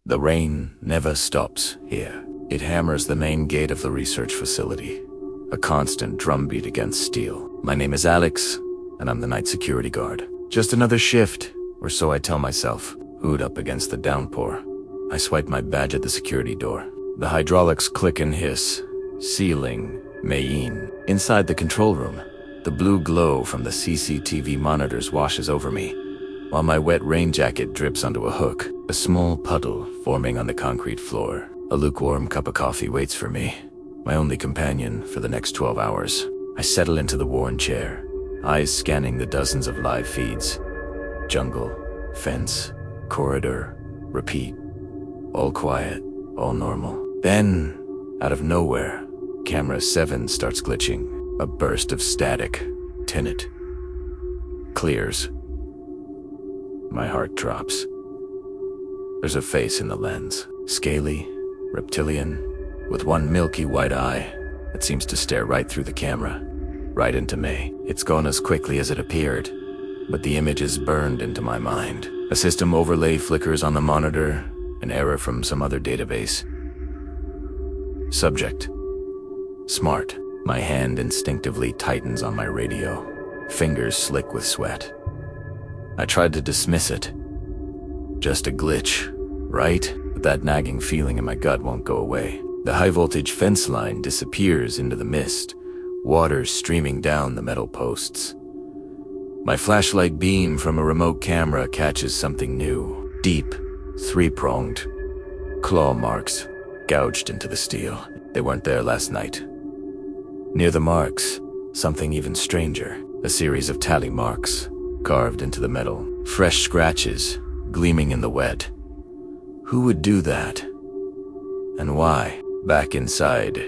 The rain never stops here. It hammers the main gate of the research facility, a constant drumbeat against steel. My name is Alex, and I'm the night security guard. Just another shift, or so I tell myself, hood up against the downpour. I swipe my badge at the security door. The hydraulics click and hiss, sealing Mayin. Inside the control room, the blue glow from the CCTV monitors washes over me, while my wet rain jacket drips onto a hook, a small puddle forming on the concrete floor. A lukewarm cup of coffee waits for me, my only companion for the next 12 hours. I settle into the worn chair, eyes scanning the dozens of live feeds. Jungle, fence, corridor, repeat. All quiet, all normal. Then, out of nowhere, camera 7 starts glitching. A burst of static. Tenet. Clears. My heart drops. There's a face in the lens. Scaly, reptilian, with one milky white eye that seems to stare right through the camera, right into me. It's gone as quickly as it appeared, but the image is burned into my mind. A system overlay flickers on the monitor, an error from some other database. Subject. Smart. My hand instinctively tightens on my radio, fingers slick with sweat. I tried to dismiss it. Just a glitch, right? But that nagging feeling in my gut won't go away. The high-voltage fence line disappears into the mist, water streaming down the metal posts. My flashlight beam from a remote camera catches something new. Deep, three-pronged. Claw marks, gouged into the steel. They weren't there last night. Near the marks, something even stranger. A series of tally marks, carved into the metal. Fresh scratches, gleaming in the wet. Who would do that? And why? Back inside,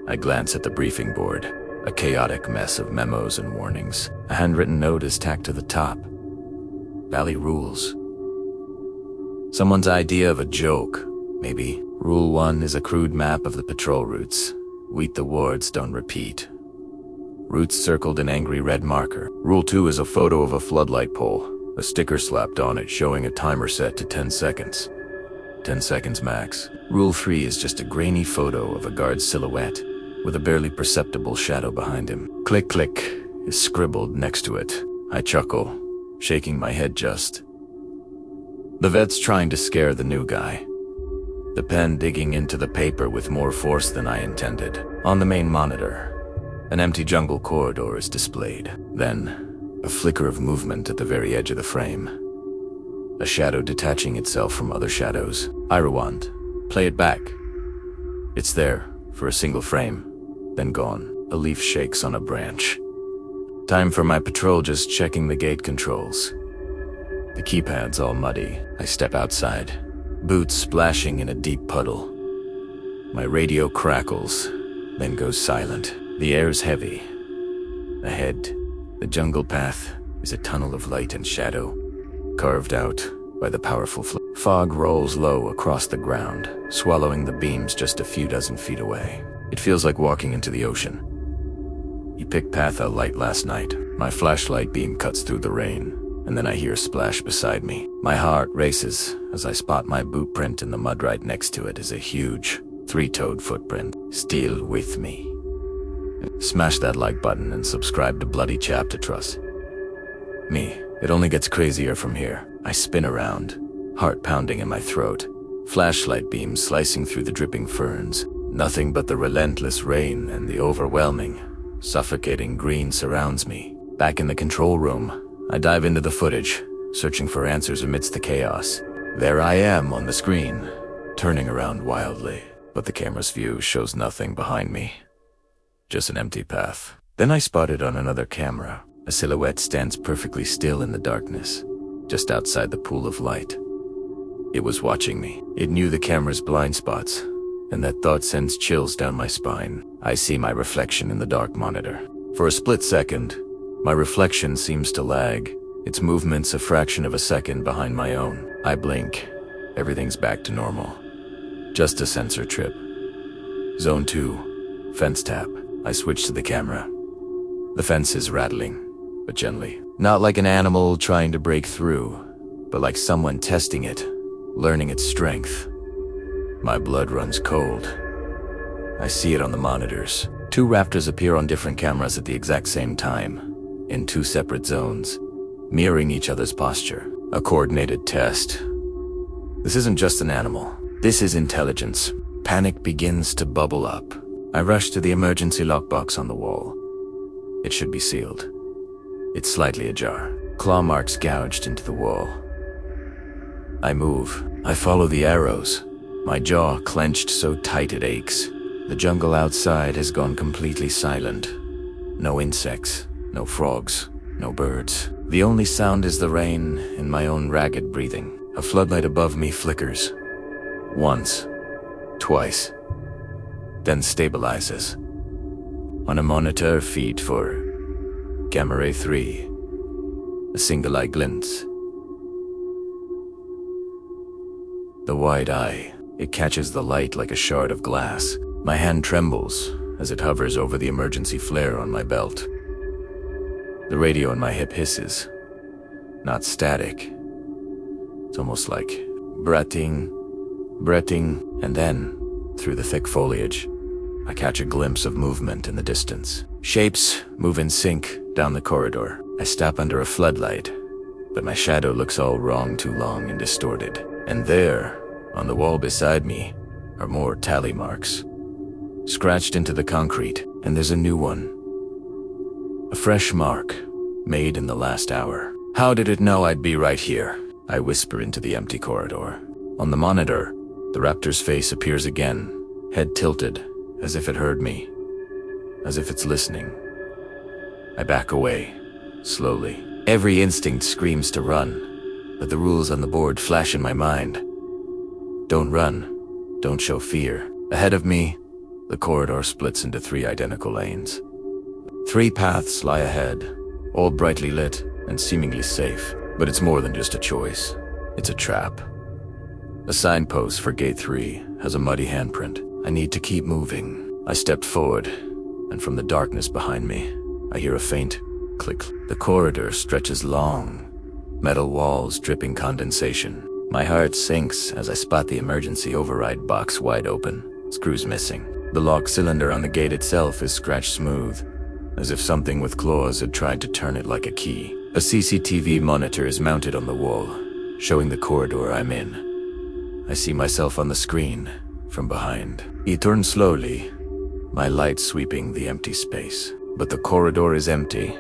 I glance at the briefing board. A chaotic mess of memos and warnings. A handwritten note is tacked to the top. Valley rules. Someone's idea of a joke, maybe. Rule 1 is a crude map of the patrol routes. Wheat the wards don't repeat. Routes circled in angry red marker. Rule 2 is a photo of a floodlight pole, a sticker slapped on it showing a timer set to 10 seconds. 10 seconds max. Rule 3 is just a grainy photo of a guard's silhouette, with a barely perceptible shadow behind him. Click click is scribbled next to it. I chuckle, shaking my head just. The vet's trying to scare the new guy. The pen digging into the paper with more force than I intended. On the main monitor, an empty jungle corridor is displayed. Then, a flicker of movement at the very edge of the frame. A shadow detaching itself from other shadows. I rewind. Play it back. It's there, for a single frame, then gone. A leaf shakes on a branch. Time for my patrol, just checking the gate controls. The keypad's all muddy. I step outside. Boots splashing in a deep puddle. My radio crackles, then goes silent. The air's heavy. Ahead, the jungle path is a tunnel of light and shadow, carved out by the powerful fog rolls low across the ground, swallowing the beams just a few dozen feet away. It feels like walking into the ocean. You picked path out light last night. My flashlight beam cuts through the rain, and then I hear a splash beside me. My heart races as I spot my boot print in the mud right next to it is a huge, three-toed footprint. Still with me. Smash that like button and subscribe to Bloody Chap to trust me. It only gets crazier from here. I spin around, heart pounding in my throat, flashlight beams slicing through the dripping ferns. Nothing but the relentless rain and the overwhelming, suffocating green surrounds me. Back in the control room, I dive into the footage, searching for answers amidst the chaos. There I am on the screen, turning around wildly, but the camera's view shows nothing behind me. Just an empty path. Then I spot it on another camera. A silhouette stands perfectly still in the darkness, just outside the pool of light. It was watching me. It knew the camera's blind spots, and that thought sends chills down my spine. I see my reflection in the dark monitor. For a split second, my reflection seems to lag, its movements a fraction of a second behind my own. I blink. Everything's back to normal. Just a sensor trip. Zone 2. Fence tap. I switch to the camera. The fence is rattling, but gently. Not like an animal trying to break through, but like someone testing it, learning its strength. My blood runs cold. I see it on the monitors. Two raptors appear on different cameras at the exact same time, in two separate zones, mirroring each other's posture. A coordinated test. This isn't just an animal. This is intelligence. Panic begins to bubble up. I rush to the emergency lockbox on the wall. It should be sealed. It's slightly ajar. Claw marks gouged into the wall. I move. I follow the arrows. My jaw clenched so tight it aches. The jungle outside has gone completely silent. No insects, no frogs, no birds. The only sound is the rain and my own ragged breathing. A floodlight above me flickers. Once, twice, then stabilizes. On a monitor, feed for Gamma Ray 3. A single eye glints. The wide eye, it catches the light like a shard of glass. My hand trembles as it hovers over the emergency flare on my belt. The radio in my hip hisses. Not static. It's almost like bretting, and then, through the thick foliage, I catch a glimpse of movement in the distance. Shapes move in sync down the corridor. I step under a floodlight, but my shadow looks all wrong, too long and distorted. And there, on the wall beside me, are more tally marks. Scratched into the concrete, and there's a new one. A fresh mark, made in the last hour. How did it know I'd be right here? I whisper into the empty corridor. On the monitor, the raptor's face appears again, head tilted, as if it heard me, as if it's listening. I back away, slowly. Every instinct screams to run, but the rules on the board flash in my mind. Don't run, don't show fear. Ahead of me, the corridor splits into 3 identical lanes. 3 paths lie ahead, all brightly lit and seemingly safe. But it's more than just a choice. It's a trap. A signpost for Gate 3 has a muddy handprint. I need to keep moving. I stepped forward, and from the darkness behind me, I hear a faint click. The corridor stretches long, metal walls dripping condensation. My heart sinks as I spot the emergency override box wide open, screws missing. The lock cylinder on the gate itself is scratched smooth, as if something with claws had tried to turn it like a key. A CCTV monitor is mounted on the wall, showing the corridor I'm in. I see myself on the screen, from behind. He turns slowly, my light sweeping the empty space. But the corridor is empty.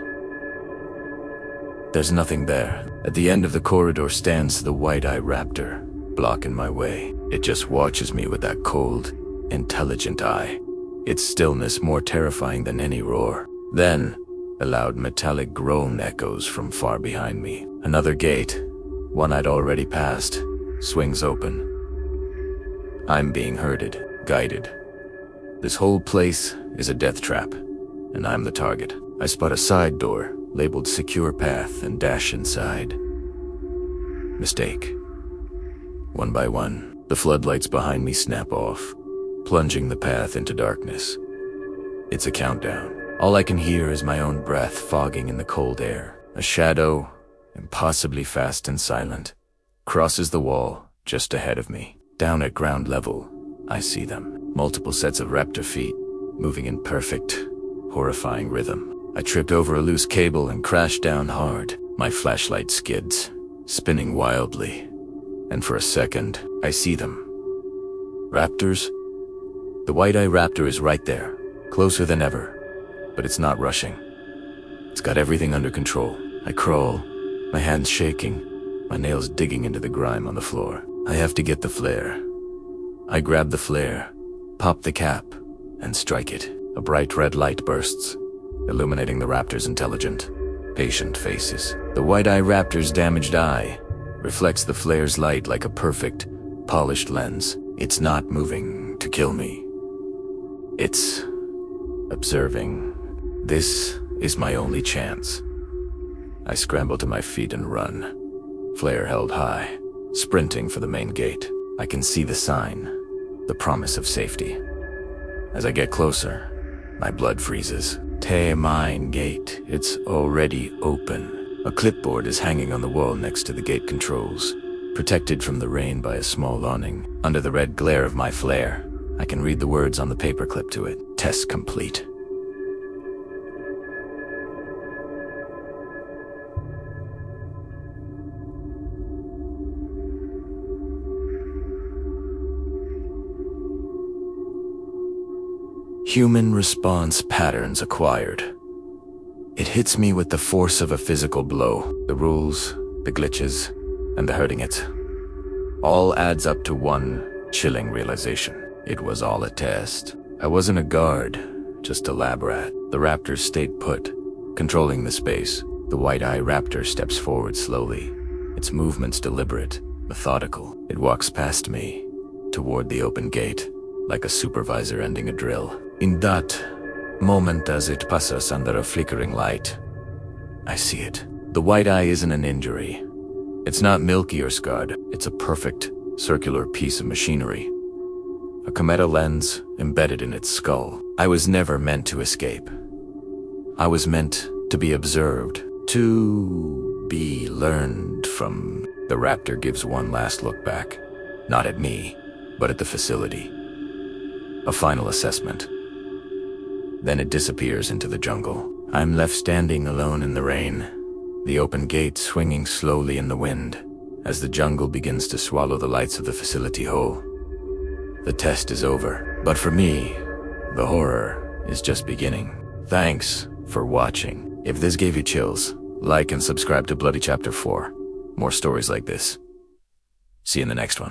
There's nothing there. At the end of the corridor stands the white-eye raptor, blocking my way. It just watches me with that cold, intelligent eye. Its stillness more terrifying than any roar. Then, a loud metallic groan echoes from far behind me. Another gate, one I'd already passed, swings open. I'm being herded, guided. This whole place is a death trap, and I'm the target. I spot a side door, labeled Secure Path, and dash inside. Mistake. One by one, the floodlights behind me snap off, plunging the path into darkness. It's a countdown. All I can hear is my own breath fogging in the cold air. A shadow, impossibly fast and silent, crosses the wall just ahead of me. Down at ground level, I see them. Multiple sets of raptor feet, moving in perfect, horrifying rhythm. I tripped over a loose cable and crashed down hard. My flashlight skids, spinning wildly. And for a second, I see them. Raptors? The white-eye raptor is right there, closer than ever. But it's not rushing. It's got everything under control. I crawl, my hands shaking, my nails digging into the grime on the floor. I have to get the flare. I grab the flare, pop the cap, and strike it. A bright red light bursts, illuminating the raptor's intelligent, patient faces. The white-eye raptor's damaged eye reflects the flare's light like a perfect, polished lens. It's not moving to kill me. It's observing. This is my only chance. I scramble to my feet and run, flare held high, sprinting for the main gate. I can see the sign, the promise of safety. As I get closer, my blood freezes. Main gate, it's already open. A clipboard is hanging on the wall next to the gate controls, Protected from the rain by a small awning, under the red glare of my flare, I can read the words on the paperclip to it. Test complete. Human response patterns acquired. It hits me with the force of a physical blow. The rules, the glitches, and the hurting it. All adds up to one chilling realization. It was all a test. I wasn't a guard, just a lab rat. The Raptor stayed put, controlling the space. The white-eye Raptor steps forward slowly, its movements deliberate, methodical. It walks past me, toward the open gate, like a supervisor ending a drill. In that moment as it passes under a flickering light, I see it. The white eye isn't an injury. It's not milky or scarred. It's a perfect, circular piece of machinery. A cometa lens embedded in its skull. I was never meant to escape. I was meant to be observed, to be learned from. The Raptor gives one last look back, not at me, but at the facility. A final assessment. Then it disappears into the jungle. I'm left standing alone in the rain, the open gate swinging slowly in the wind as the jungle begins to swallow the lights of the facility whole. The test is over, but for me, the horror is just beginning. Thanks for watching. If this gave you chills, like and subscribe to Bloody Chapter 4. More stories like this. See you in the next one.